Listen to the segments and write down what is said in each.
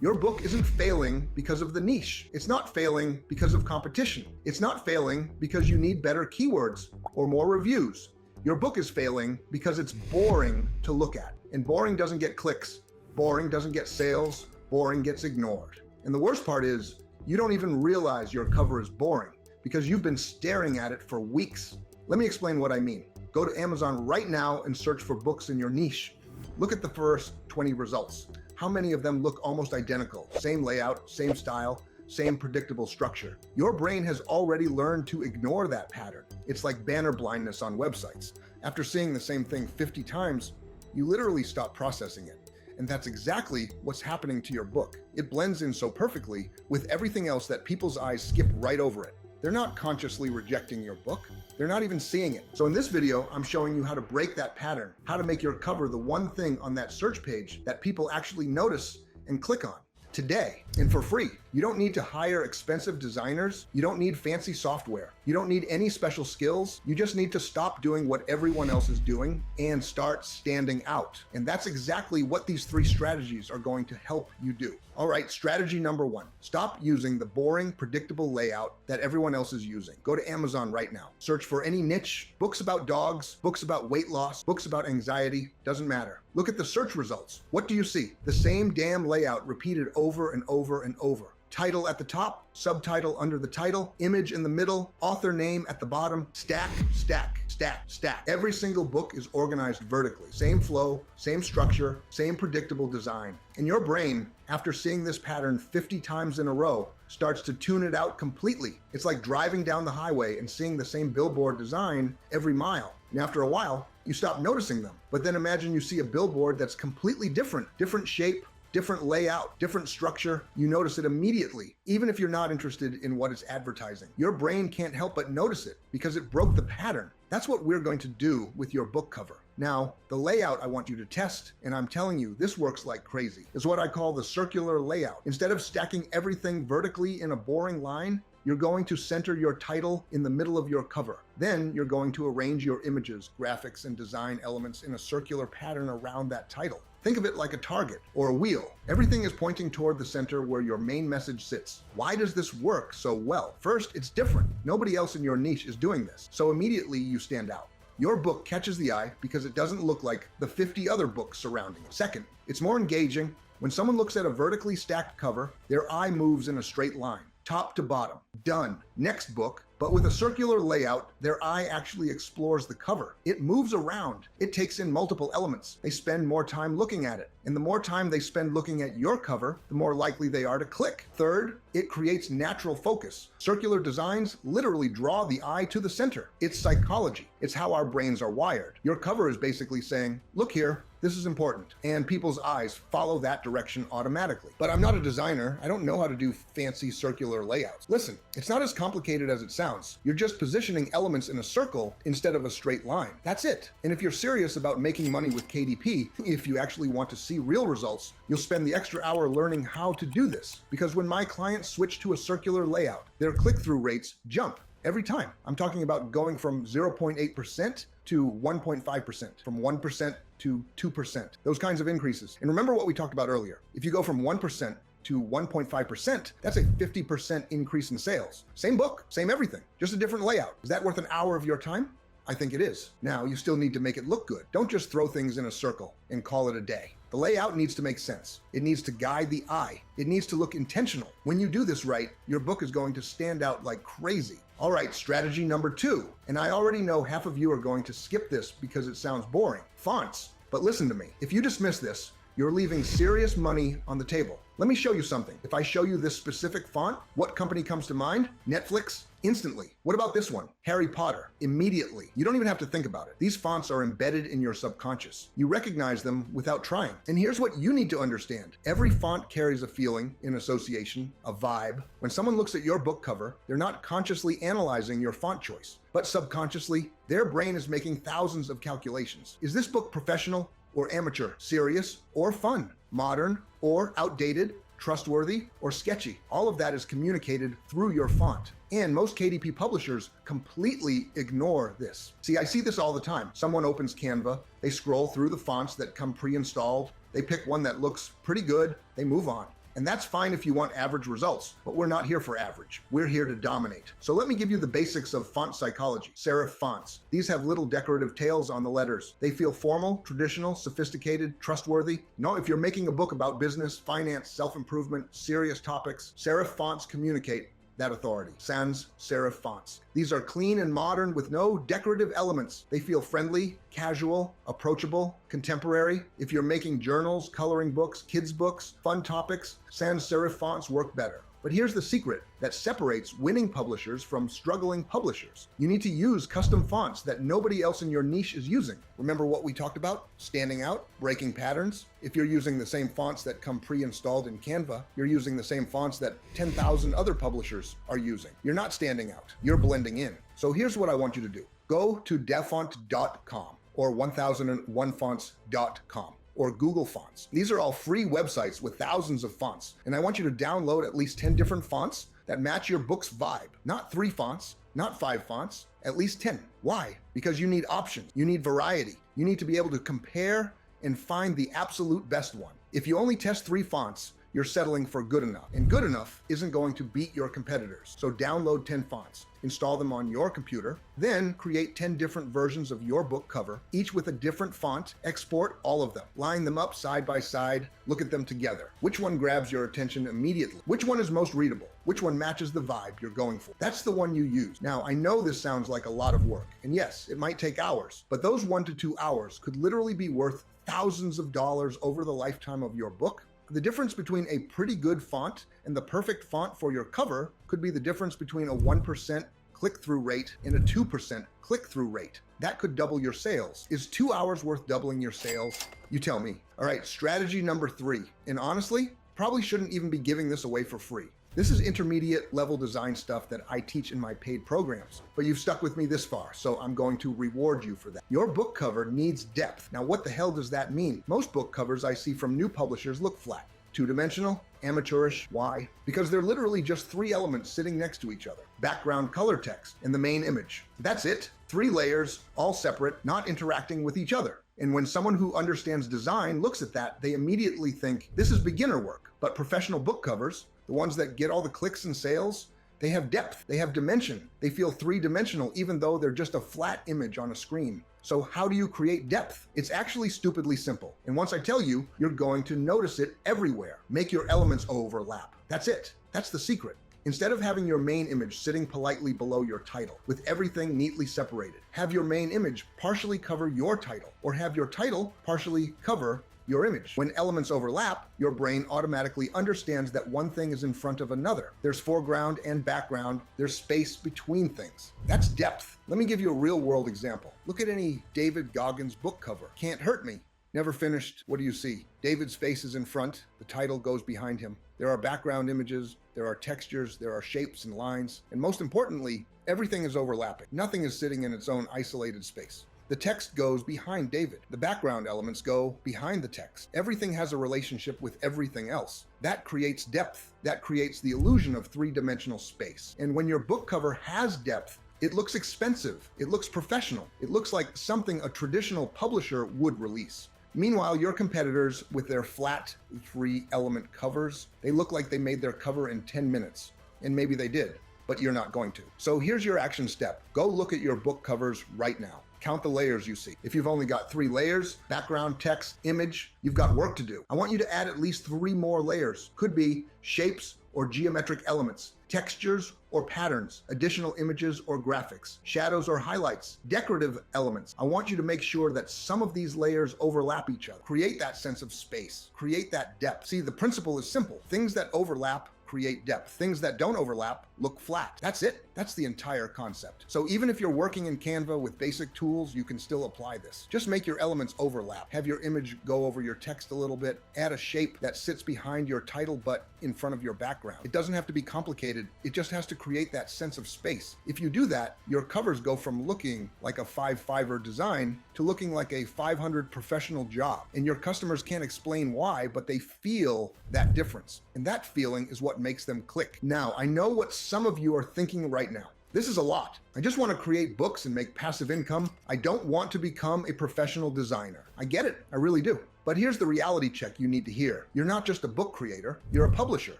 Your book isn't failing because of the niche. It's not failing because of competition. It's not failing because you need better keywords or more reviews. Your book is failing because it's boring to look at. And boring doesn't get clicks. Boring doesn't get sales. Boring gets ignored. And the worst part is, you don't even realize your cover is boring because you've been staring at it for weeks. Let me explain what I mean. Go to Amazon right now and search for books in your niche. Look at the first 20 results. How many of them look almost identical? Same layout, same style, same predictable structure. Your brain has already learned to ignore that pattern. It's like banner blindness on websites. After seeing the same thing 50 times, you literally stop processing it. And that's exactly what's happening to your book. It blends in so perfectly with everything else that people's eyes skip right over it. They're not consciously rejecting your book. They're not even seeing it. So in this video, I'm showing you how to break that pattern, how to make your cover the one thing on that search page that people actually notice and click on today, and for free. You don't need to hire expensive designers. You don't need fancy software. You don't need any special skills. You just need to stop doing what everyone else is doing and start standing out. And that's exactly what these 3 strategies are going to help you do. All right, strategy number 1, stop using the boring, predictable layout that everyone else is using. Go to Amazon right now. Search for any niche, books about dogs, books about weight loss, books about anxiety, doesn't matter. Look at the search results. What do you see? The same damn layout repeated over and over and over. Title at the top, subtitle under the title, image in the middle, author name at the bottom, stack, stack, stack, stack. Every single book is organized vertically. Same flow, same structure, same predictable design. And your brain, after seeing this pattern 50 times in a row, starts to tune it out completely. It's like driving down the highway and seeing the same billboard design every mile. And after a while, you stop noticing them. But then imagine you see a billboard that's completely different shape, different layout, different structure. You notice it immediately, even if you're not interested in what it's advertising. Your brain can't help but notice it because it broke the pattern. That's what we're going to do with your book cover. Now, the layout I want you to test, and I'm telling you, this works like crazy, is what I call the circular layout. Instead of stacking everything vertically in a boring line, you're going to center your title in the middle of your cover. Then you're going to arrange your images, graphics, and design elements in a circular pattern around that title. Think of it like a target or a wheel. Everything is pointing toward the center where your main message sits. Why does this work so well? First, it's different. Nobody else in your niche is doing this, so immediately you stand out. Your book catches the eye because it doesn't look like the 50 other books surrounding it. Second, it's more engaging. When someone looks at a vertically stacked cover, their eye moves in a straight line, top to bottom. Done. Next book. But with a circular layout, their eye actually explores the cover. It moves around. It takes in multiple elements. They spend more time looking at it. And the more time they spend looking at your cover, the more likely they are to click. Third, it creates natural focus. Circular designs literally draw the eye to the center. It's psychology. It's how our brains are wired. Your cover is basically saying, look here, this is important. And people's eyes follow that direction automatically. But I'm not a designer. I don't know how to do fancy circular layouts. Listen, it's not as complicated as it sounds. You're just positioning elements in a circle instead of a straight line. That's it. And if you're serious about making money with KDP, if you actually want to see real results, you'll spend the extra hour learning how to do this. Because when my clients switch to a circular layout, their click-through rates jump every time. I'm talking about going from 0.8% to 1.5%, from 1% to 2%, those kinds of increases. And remember what we talked about earlier. If you go from 1% to 1.5%, that's a 50% increase in sales. Same book, same everything, just a different layout. Is that worth an hour of your time? I think it is. Now, you still need to make it look good. Don't just throw things in a circle and call it a day. The layout needs to make sense. It needs to guide the eye. It needs to look intentional. When you do this right, your book is going to stand out like crazy. All right, strategy number 2. And I already know half of you are going to skip this because it sounds boring. Fonts. But listen to me. If you dismiss this, you're leaving serious money on the table. Let me show you something. If I show you this specific font, what company comes to mind? Netflix? Instantly. What about this one? Harry Potter. Immediately. You don't even have to think about it. These fonts are embedded in your subconscious. You recognize them without trying. And here's what you need to understand. Every font carries a feeling, an association, a vibe. When someone looks at your book cover, they're not consciously analyzing your font choice, but subconsciously, their brain is making thousands of calculations. Is this book professional or amateur, serious or fun, modern or outdated, trustworthy or sketchy? All of that is communicated through your font. And most KDP publishers completely ignore this. See, I see this all the time. Someone opens Canva, they scroll through the fonts that come pre-installed, they pick one that looks pretty good, they move on. And that's fine if you want average results, but we're not here for average. We're here to dominate. So let me give you the basics of font psychology. Serif fonts. These have little decorative tails on the letters. They feel formal, traditional, sophisticated, trustworthy. If you're making a book about business, finance, self-improvement, serious topics, serif fonts communicate that authority. Sans serif fonts. These are clean and modern with no decorative elements. They feel friendly, casual, approachable, contemporary. If you're making journals, coloring books, kids' books, fun topics, sans serif fonts work better. But here's the secret that separates winning publishers from struggling publishers. You need to use custom fonts that nobody else in your niche is using. Remember what we talked about? Standing out, breaking patterns. If you're using the same fonts that come pre-installed in Canva, you're using the same fonts that 10,000 other publishers are using. You're not standing out, you're blending in. So here's what I want you to do. Go to defont.com or 1001fonts.com. or Google Fonts. These are all free websites with thousands of fonts, and I want you to download at least 10 different fonts that match your book's vibe. Not 3 fonts, not 5 fonts, at least 10. Why? Because you need options, you need variety. You need to be able to compare and find the absolute best one. If you only test 3 fonts, you're settling for good enough, and good enough isn't going to beat your competitors. So download 10 fonts, install them on your computer, then create 10 different versions of your book cover, each with a different font, export all of them, line them up side by side, look at them together. Which one grabs your attention immediately? Which one is most readable? Which one matches the vibe you're going for? That's the one you use. Now, I know this sounds like a lot of work, and yes, it might take hours, but those 1 to 2 hours could literally be worth thousands of dollars over the lifetime of your book. The difference between a pretty good font and the perfect font for your cover could be the difference between a 1% click-through rate and a 2% click-through rate. That could double your sales. Is 2 hours worth doubling your sales? You tell me. All right, strategy number 3. And honestly, probably shouldn't even be giving this away for free. This is intermediate level design stuff that I teach in my paid programs, but you've stuck with me this far, so I'm going to reward you for that. Your book cover needs depth. Now, what the hell does that mean? Most book covers I see from new publishers look flat, two-dimensional, amateurish. Why? Because they're literally just 3 elements sitting next to each other. Background color text and the main image. That's it. 3 layers, all separate, not interacting with each other. And when someone who understands design looks at that, they immediately think, this is beginner work. But professional book covers, the ones that get all the clicks and sales, they have depth, they have dimension. They feel 3-dimensional even though they're just a flat image on a screen. So how do you create depth? It's actually stupidly simple. And once I tell you, you're going to notice it everywhere. Make your elements overlap. That's it. That's the secret. Instead of having your main image sitting politely below your title, with everything neatly separated, have your main image partially cover your title, or have your title partially cover your image. When elements overlap, your brain automatically understands that one thing is in front of another. There's foreground and background. There's space between things. That's depth. Let me give you a real-world example. Look at any David Goggins book cover. Can't Hurt Me. Never finished. What do you see? David's face is in front. The title goes behind him. There are background images. There are textures. There are shapes and lines. And most importantly, everything is overlapping. Nothing is sitting in its own isolated space. The text goes behind David. The background elements go behind the text. Everything has a relationship with everything else. That creates depth. That creates the illusion of 3-dimensional space. And when your book cover has depth, it looks expensive. It looks professional. It looks like something a traditional publisher would release. Meanwhile, your competitors with their flat 3-element covers, they look like they made their cover in 10 minutes. And maybe they did, but you're not going to. So here's your action step. Go look at your book covers right now. Count the layers you see. If you've only got 3 layers, background, text, image, you've got work to do. I want you to add at least 3 more layers. Could be shapes or geometric elements, textures or patterns, additional images or graphics, shadows or highlights, decorative elements. I want you to make sure that some of these layers overlap each other. Create that sense of space. Create that depth. See, the principle is simple. Things that overlap create depth. Things that don't overlap look flat. That's it. That's the entire concept. So even if you're working in Canva with basic tools, you can still apply this. Just make your elements overlap. Have your image go over your text a little bit. Add a shape that sits behind your title but in front of your background. It doesn't have to be complicated. It just has to create that sense of space. If you do that, your covers go from looking like a 5-fiver design to looking like a 500 professional job. And your customers can't explain why, but they feel that difference. And that feeling is what makes them click. Now, I know what some of you are thinking right now. This is a lot. I just want to create books and make passive income. I don't want to become a professional designer. I get it. I really do. But here's the reality check you need to hear. You're not just a book creator, you're a publisher.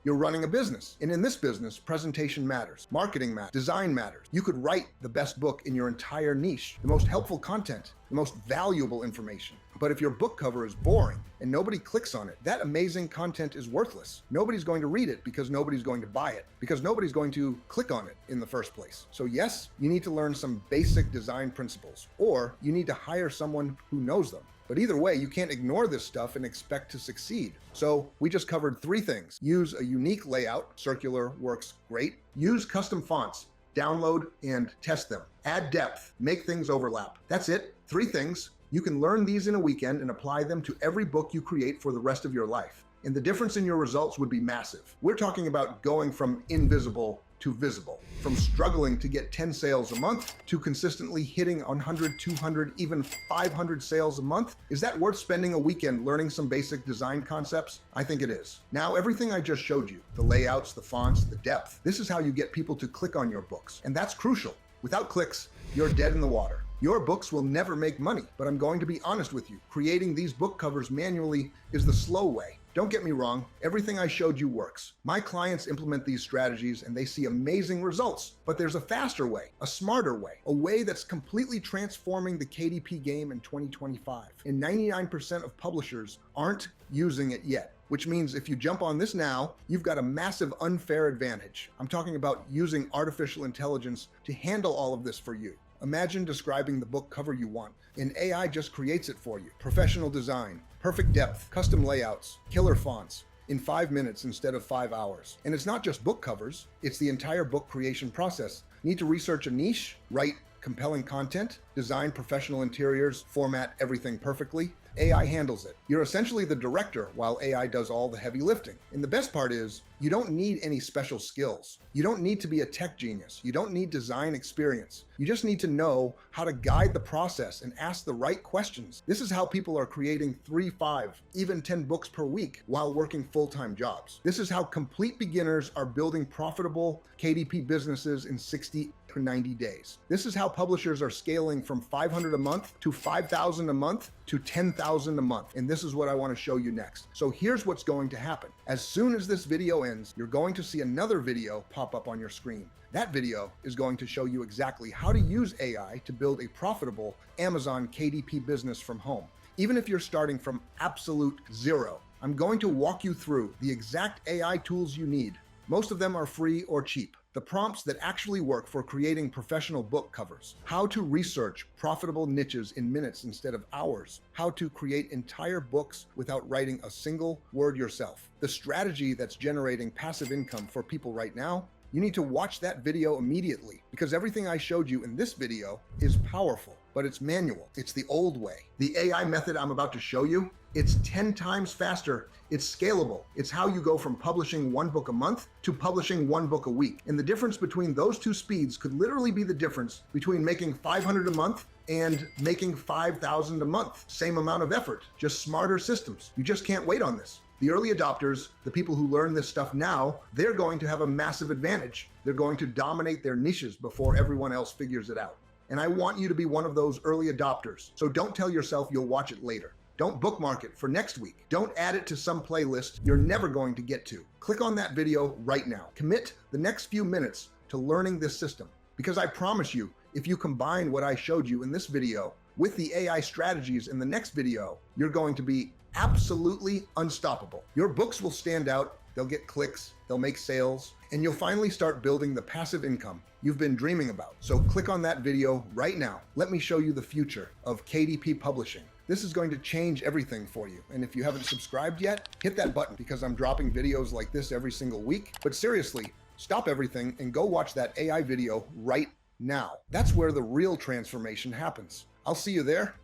You're running a business. And in this business, presentation matters, marketing matters, design matters. You could write the best book in your entire niche, the most helpful content, the most valuable information. But if your book cover is boring and nobody clicks on it, that amazing content is worthless. Nobody's going to read it because nobody's going to buy it, because nobody's going to click on it in the first place. So yes, you need to learn some basic design principles, or you need to hire someone who knows them. But either way, you can't ignore this stuff and expect to succeed. So we just covered 3 things. Use a unique layout. Circular works great. Use custom fonts. Download and test them. Add depth. Make things overlap. That's it. 3 things. You can learn these in a weekend and apply them to every book you create for the rest of your life. And the difference in your results would be massive. We're talking about going from invisible to visible, from struggling to get 10 sales a month to consistently hitting 100, 200, even 500 sales a month. Is that worth spending a weekend learning some basic design concepts? I think it is. Now, everything I just showed you, the layouts, the fonts, the depth, this is how you get people to click on your books. And that's crucial. Without clicks, you're dead in the water. Your books will never make money, but I'm going to be honest with you. Creating these book covers manually is the slow way. Don't get me wrong, everything I showed you works. My clients implement these strategies and they see amazing results, but there's a faster way, a smarter way, a way that's completely transforming the KDP game in 2025. And 99% of publishers aren't using it yet, which means if you jump on this now, you've got a massive unfair advantage. I'm talking about using artificial intelligence to handle all of this for you. Imagine describing the book cover you want, and AI just creates it for you. Professional design, perfect depth, custom layouts, killer fonts, in 5 minutes instead of 5 hours. And it's not just book covers, it's the entire book creation process. Need to research a niche, write compelling content, design professional interiors, format everything perfectly. AI handles it. You're essentially the director while AI does all the heavy lifting. And the best part is, you don't need any special skills. You don't need to be a tech genius. You don't need design experience. You just need to know how to guide the process and ask the right questions. This is how people are creating 3, 5, even 10 books per week while working full-time jobs. This is how complete beginners are building profitable KDP businesses in 60 to 90 days. This is how publishers are scaling from 500 a month to 5,000 a month to 10,000 a month. And this is what I want to show you next. So here's what's going to happen. As soon as this video ends, you're going to see another video pop up on your screen. That video is going to show you exactly how to use AI to build a profitable Amazon KDP business from home. Even if you're starting from absolute zero, I'm going to walk you through the exact AI tools you need. Most of them are free or cheap. The prompts that actually work for creating professional book covers, how to research profitable niches in minutes instead of hours, how to create entire books without writing a single word yourself, the strategy that's generating passive income for people right now. You need to watch that video immediately because everything I showed you in this video is powerful, but it's manual. It's the old way. The AI method I'm about to show you, it's 10 times faster. It's scalable. It's how you go from publishing 1 book a month to publishing 1 book a week. And the difference between those 2 speeds could literally be the difference between making 500 a month and making 5,000 a month. Same amount of effort, just smarter systems. You just can't wait on this. The early adopters, the people who learn this stuff now, they're going to have a massive advantage. They're going to dominate their niches before everyone else figures it out. And I want you to be one of those early adopters. So don't tell yourself you'll watch it later. Don't bookmark it for next week. Don't add it to some playlist you're never going to get to. Click on that video right now. Commit the next few minutes to learning this system. Because I promise you, if you combine what I showed you in this video with the AI strategies in the next video, you're going to be absolutely unstoppable. Your books will stand out, they'll get clicks, they'll make sales, and you'll finally start building the passive income you've been dreaming about. So click on that video right now. Let me show you the future of KDP publishing. This is going to change everything for you. And if you haven't subscribed yet, hit that button because I'm dropping videos like this every single week. But seriously, stop everything and go watch that AI video right now. That's where the real transformation happens. I'll see you there.